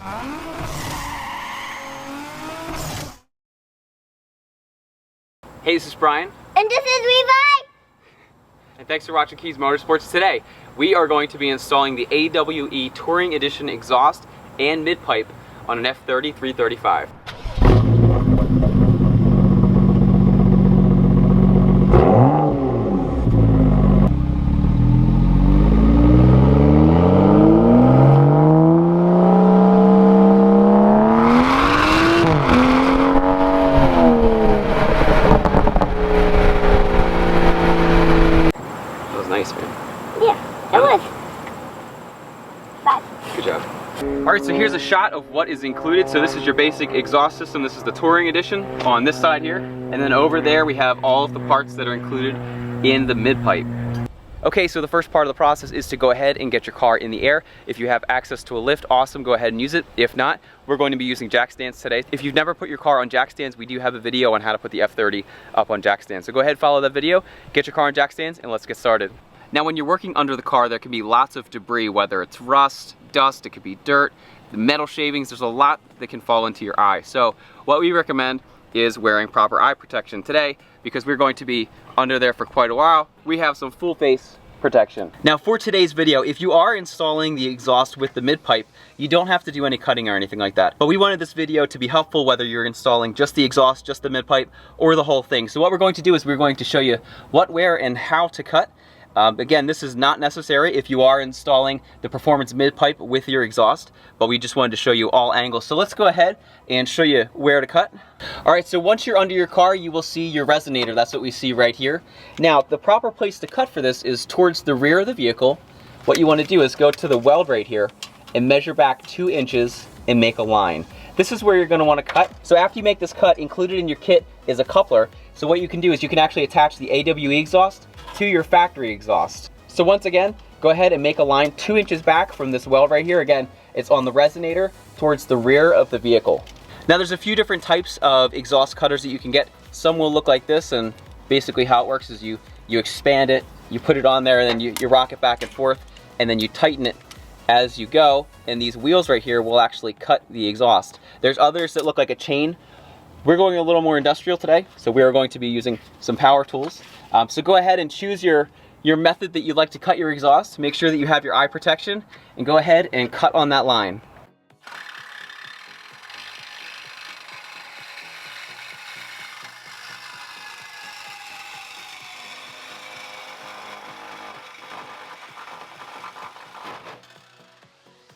Hey, this is Brian. And this is Levi. And thanks for watching Kies Motorsports. Today, we are going to be installing the AWE Touring Edition exhaust and mid-pipe on an F30 335. Good job. Alright, so here's a shot of what is included. So this is your basic exhaust system. This is the Touring Edition on this side here. And then over there we have all of the parts that are included in the mid-pipe. Okay, so the first part of the process is to go ahead and get your car in the air. If you have access to a lift, awesome, go ahead and use it. If not, we're going to be using jack stands today. If you've never put your car on jack stands, we do have a video on how to put the F30 up on jack stands. So go ahead, follow that video, get your car on jack stands, and let's get started. Now when you're working under the car, there can be lots of debris, whether it's rust, dust, it could be dirt, the metal shavings, there's a lot that can fall into your eye. So what we recommend is wearing proper eye protection today, because we're going to be under there for quite a while. We have some full face protection. Now for today's video, if you are installing the exhaust with the mid-pipe, you don't have to do any cutting or anything like that. But we wanted this video to be helpful whether you're installing just the exhaust, just the mid-pipe, or the whole thing. So what we're going to do is we're going to show you what, where, and how to cut. Again, this is not necessary if you are installing the performance mid-pipe with your exhaust, but we just wanted to show you all angles. So let's go ahead and show you where to cut. Alright, so once you're under your car, you will see your resonator. That's what we see right here. Now, the proper place to cut for this is towards the rear of the vehicle. What you want to do is go to the weld right here and measure back 2 inches and make a line. This is where you're going to want to cut. So after you make this cut, included in your kit is a coupler. So what you can do is you can actually attach the AWE exhaust to your factory exhaust. So once again, go ahead and make a line 2 inches back from this weld right here. Again, it's on the resonator towards the rear of the vehicle. Now there's a few different types of exhaust cutters that you can get. Some will look like this, and basically how it works is you expand it, you put it on there, and then you rock it back and forth, and then you tighten it as you go, and these wheels right here will actually cut the exhaust. There's others that look like a chain. We're going a little more industrial today, so we are going to be using some power tools. So go ahead and choose your method that you'd like to cut your exhaust. Make sure that you have your eye protection, and go ahead and cut on that line.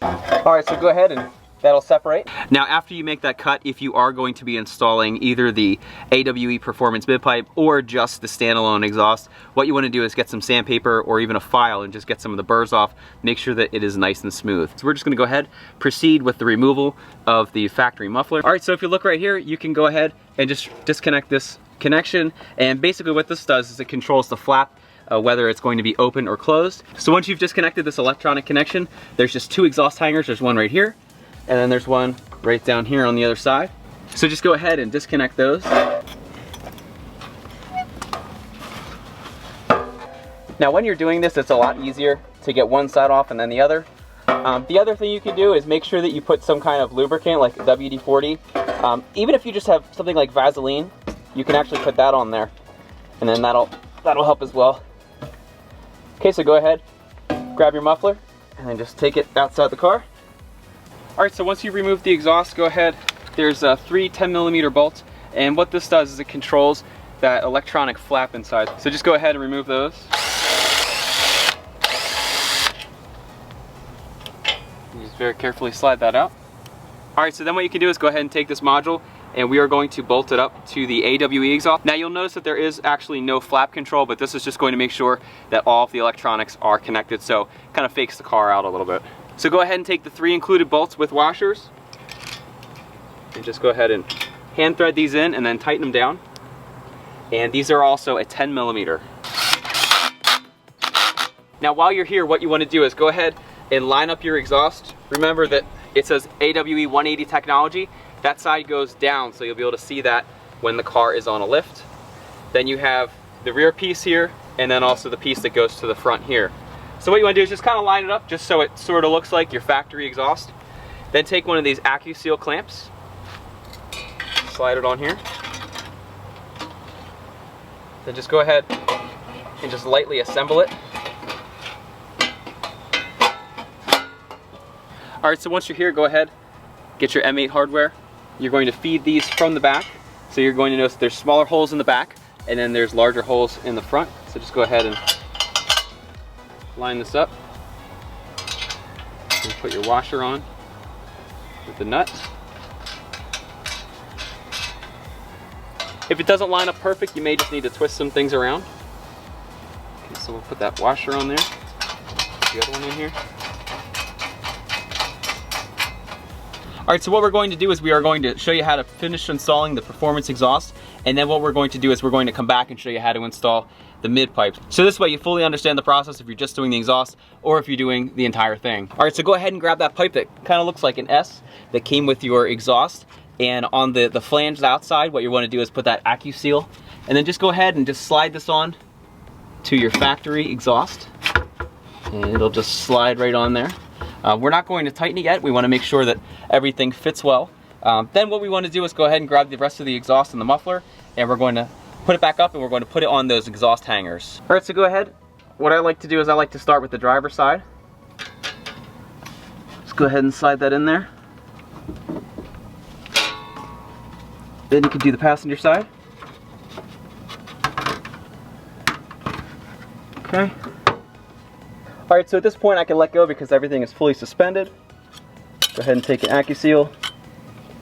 Alright, so go ahead and that'll separate. Now after you make that cut, if you are going to be installing either the AWE Performance mid-pipe or just the standalone exhaust, what you want to do is get some sandpaper or even a file and just get some of the burrs off. Make sure that it is nice and smooth. So we're just going to go ahead, proceed with the removal of the factory muffler. Alright, so if you look right here, you can go ahead and just disconnect this connection, and basically what this does is it controls the flap, whether it's going to be open or closed. So once you've disconnected this electronic connection, there's just 2 exhaust hangers. There's one right here, and then there's one right down here on the other side. So just go ahead and disconnect those. Now when you're doing this, it's a lot easier to get one side off and then the other. The other thing you can do is make sure that you put some kind of lubricant like WD-40. Even if you just have something like Vaseline, you can actually put that on there, and then that'll help as well. Okay, so go ahead, grab your muffler, and then just take it outside the car. Alright, so once you remove the exhaust, go ahead. There's 3 10mm bolts, and what this does is it controls that electronic flap inside. So just go ahead and remove those. You just very carefully slide that out. Alright, so then what you can do is go ahead and take this module, and we are going to bolt it up to the AWE exhaust. Now you'll notice that there is actually no flap control, but this is just going to make sure that all of the electronics are connected, so kind of fakes the car out a little bit. So go ahead and take the 3 included bolts with washers, and just go ahead and hand thread these in and then tighten them down. And these are also a 10mm. Now while you're here, what you want to do is go ahead and line up your exhaust. Remember that it says AWE 180 technology. That side goes down, so you'll be able to see that when the car is on a lift. Then you have the rear piece here, and then also the piece that goes to the front here. So what you want to do is just kind of line it up just so it sort of looks like your factory exhaust. Then take one of these AccuSeal clamps, slide it on here. Then just go ahead and just lightly assemble it. Alright, so once you're here, go ahead, get your M8 hardware. You're going to feed these from the back. So you're going to notice there's smaller holes in the back, and then there's larger holes in the front. So just go ahead and line this up. And put your washer on with the nut. If it doesn't line up perfect, you may just need to twist some things around. Okay, so we'll put that washer on there. The other one in here. Alright, so what we're going to do is we are going to show you how to finish installing the performance exhaust, and then what we're going to do is we're going to come back and show you how to install the mid pipes. So this way you fully understand the process if you're just doing the exhaust or if you're doing the entire thing. Alright, so go ahead and grab that pipe that kind of looks like an S that came with your exhaust, and on the flange outside, what you want to do is put that AccuSeal, and then just go ahead and just slide this on to your factory exhaust, and it'll just slide right on there. We're not going to tighten it yet. We want to make sure that everything fits well. Then what we want to do is go ahead and grab the rest of the exhaust and the muffler, and we're going to put it back up, and we're going to put it on those exhaust hangers. All right, so go ahead. What I like to do is I like to start with the driver's side. Just go ahead and slide that in there. Then you can do the passenger side. Okay. Alright, so at this point I can let go because everything is fully suspended. Go ahead and take an AccuSeal.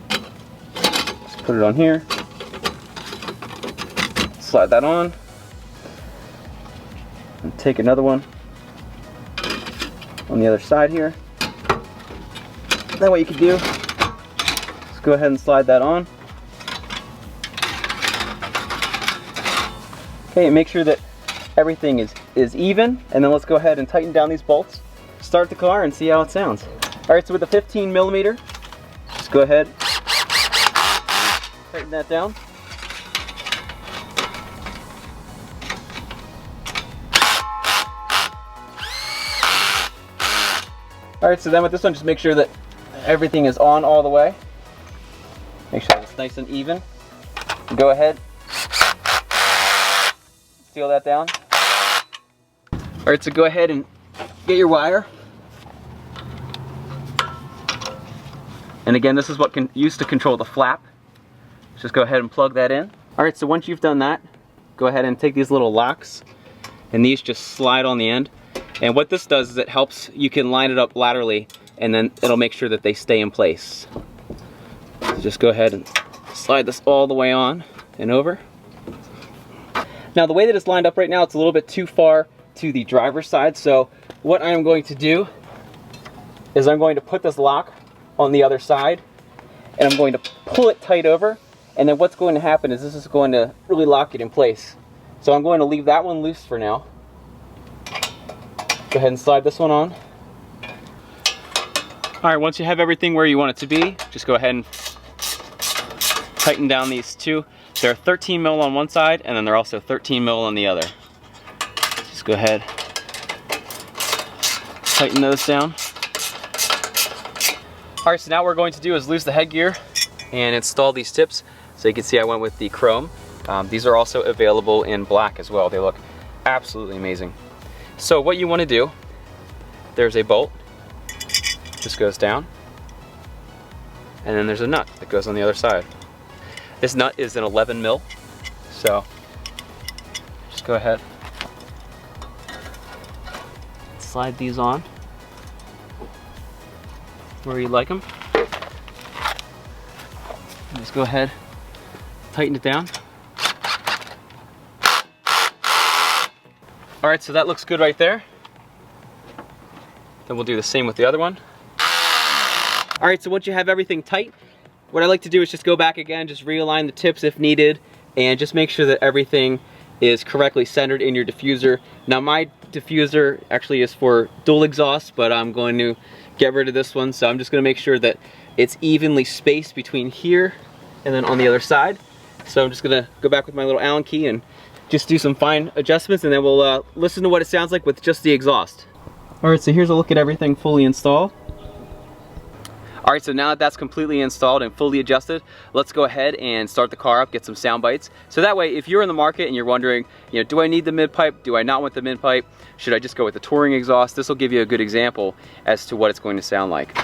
Just put it on here. Slide that on. And take another one on the other side here. Then what you can do is go ahead and slide that on. Okay, and make sure that everything is even, and then let's go ahead and tighten down these bolts, start the car, and see how it sounds. Alright, so with the 15mm, just go ahead, tighten that down. Alright, so then with this one, just make sure that everything is on all the way. Make sure it's nice and even. Go ahead, seal that down. Alright, so go ahead and get your wire. And again, this is what can use to control the flap. Just go ahead and plug that in. Alright, so once you've done that, go ahead and take these little locks, and these just slide on the end. And what this does is it helps, you can line it up laterally, and then it'll make sure that they stay in place. So just go ahead and slide this all the way on and over. Now the way that it's lined up right now, it's a little bit too far to the driver's side, so what I'm going to do is I'm going to put this lock on the other side, and I'm going to pull it tight over, and then what's going to happen is this is going to really lock it in place. So I'm going to leave that one loose for now. Go ahead and slide this one on. Alright, once you have everything where you want it to be, just go ahead and tighten down these two. They're 13mm on one side, and then they're also 13mm on the other. Just go ahead, tighten those down. Alright, so now what we're going to do is lose the headgear and install these tips. So you can see I went with the chrome. These are also available in black as well. They look absolutely amazing. So what you want to do, there's a bolt, just goes down, and then there's a nut that goes on the other side. This nut is an 11mm, so just go ahead, slide these on where you like them, and just go ahead, tighten it down. Alright, so that looks good right there. Then we'll do the same with the other one. Alright, so once you have everything tight, what I like to do is just go back again, just realign the tips if needed, and just make sure that everything is correctly centered in your diffuser. Now my diffuser actually is for dual exhaust, but I'm going to get rid of this one, so I'm just going to make sure that it's evenly spaced between here and then on the other side. So I'm just going to go back with my little Allen key and just do some fine adjustments, and then we'll listen to what it sounds like with just the exhaust. Alright, so here's a look at everything fully installed. All right, so now that that's completely installed and fully adjusted, let's go ahead and start the car up, get some sound bites. So that way, if you're in the market and you're wondering, you know, do I need the mid-pipe? Do I not want the mid-pipe? Should I just go with the touring exhaust? This will give you a good example as to what it's going to sound like.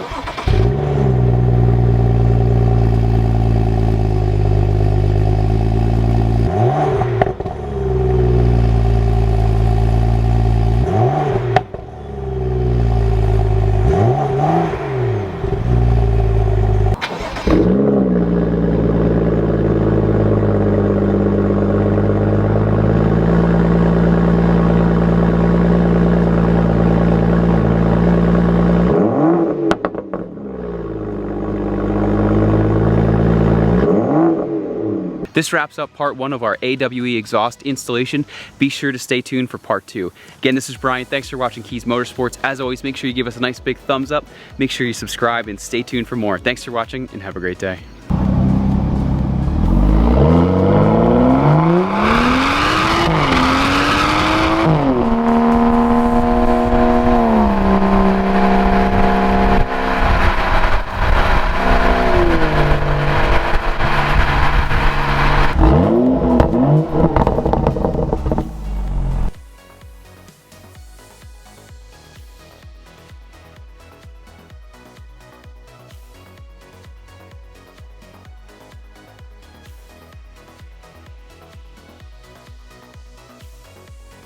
This wraps up part 1 of our AWE exhaust installation. Be sure to stay tuned for part 2. Again, this is Brian. Thanks for watching Kies Motorsports. As always, make sure you give us a nice big thumbs up. Make sure you subscribe and stay tuned for more. Thanks for watching and have a great day.